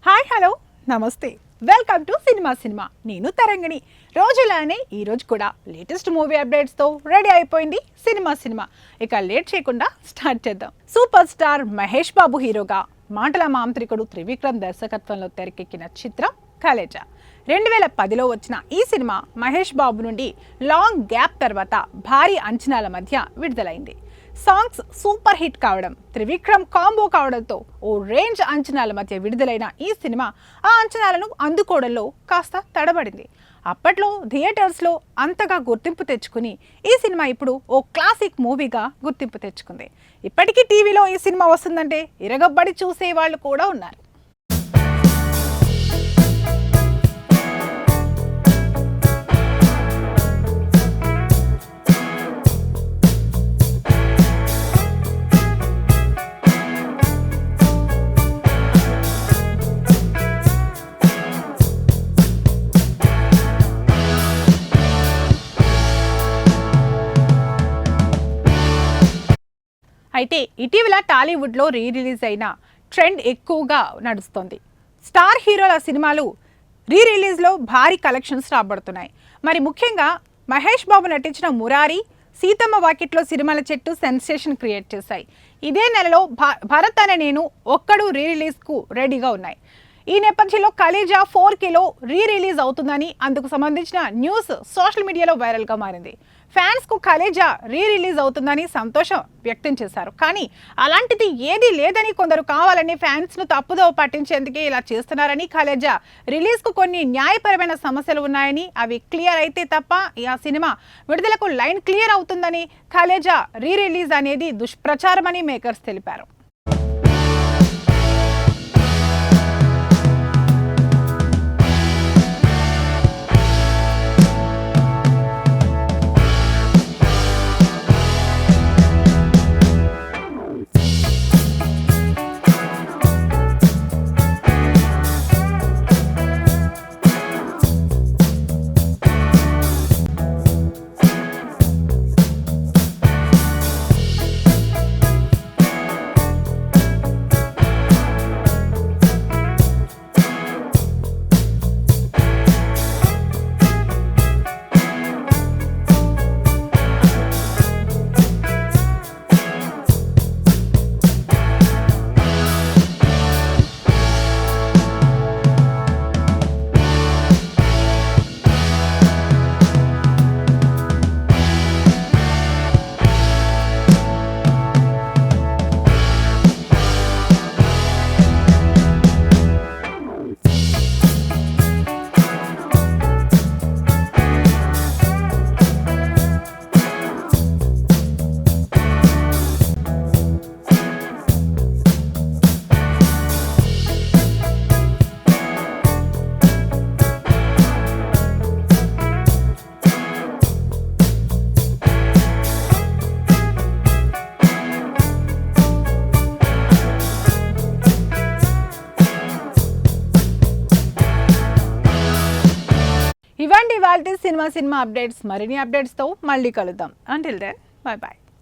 Hi hello నమస్తే, welcome to cinema. నేను తరంగిణి. రోజులానే ఈరోజు కూడా లేటెస్ట్ మూవీ అప్డేట్స్తో రెడీ అయిపోయింది సినిమా. ఇక లేట్ చేయకుండా స్టార్ట్ చేద్దాం. సూపర్ స్టార్ మహేష్ బాబు హీరోగా మాటల మాంత్రికుడు త్రివిక్రమ్ దర్శకత్వంలో తెరకెక్కిన చిత్రం కలేజా. 2010లో వచ్చిన ఈ సినిమా మహేష్ బాబు నుండి లాంగ్ గ్యాప్ తర్వాత భారీ అంచనాల మధ్య విడుదలైంది. సాంగ్స్ సూపర్ హిట్ కావడం, త్రివిక్రమ్ కాంబో కావడంతో ఓ రేంజ్ అంచనాల మధ్య విడుదలైన ఈ సినిమా ఆ అంచనాలను అందుకోవడంలో కాస్త తడబడింది. అప్పట్లో థియేటర్స్లో అంతగా గుర్తింపు తెచ్చుకుని ఈ సినిమా ఇప్పుడు ఓ క్లాసిక్ మూవీగా గుర్తింపు తెచ్చుకుంది. ఇప్పటికీ టీవీలో ఈ సినిమా వస్తుందంటే ఇరగబ్బడి చూసే వాళ్ళు కూడా ఉన్నారు. అయితే ఇటీవల టాలీవుడ్లో రిలీజ్ అయిన ట్రెండ్ ఎక్కువగా నడుస్తోంది. స్టార్ హీరోల సినిమాలు రిలీజ్లో భారీ కలెక్షన్స్ రాబడుతున్నాయి. మరి ముఖ్యంగా మహేష్ బాబు నటించిన మురారి, సీతమ్మ వాకిట్లో సిరిమల చెట్టు సెన్సేషన్ క్రియేట్ చేశాయి. ఇదే నెలలో భరత్ అనే నేను ఒక్కడు రిలీజ్కు రెడీగా ఉన్నాయి. ఈ నేపథ్యంలో కలేజా 4Kలో రిలీజ్ అవుతుందని అందుకు సంబంధించిన న్యూస్ సోషల్ మీడియాలో వైరల్గా మారింది. ఫ్యాన్స్కు కలేజా రిలీజ్ అవుతుందని సంతోషం వ్యక్తం చేశారు. కానీ అలాంటిది ఏదీ లేదని, కొందరు కావాలని ఫ్యాన్స్ను తప్పుదోవ పట్టించేందుకే ఇలా చేస్తున్నారని, కలేజా రిలీజ్కు కొన్ని న్యాయపరమైన సమస్యలు ఉన్నాయని, అవి క్లియర్ అయితే తప్ప ఆ సినిమా విడుదలకు లైన్ క్లియర్ అవుతుందని, కలేజా రిలీజ్ అనేది దుష్ప్రచారమని మేకర్స్ తెలిపారు. ఇవాంటి సినిమా అప్డేట్స్. మరిన్ని అప్డేట్స్తో మళ్ళీ కలుద్దాం. Until then by.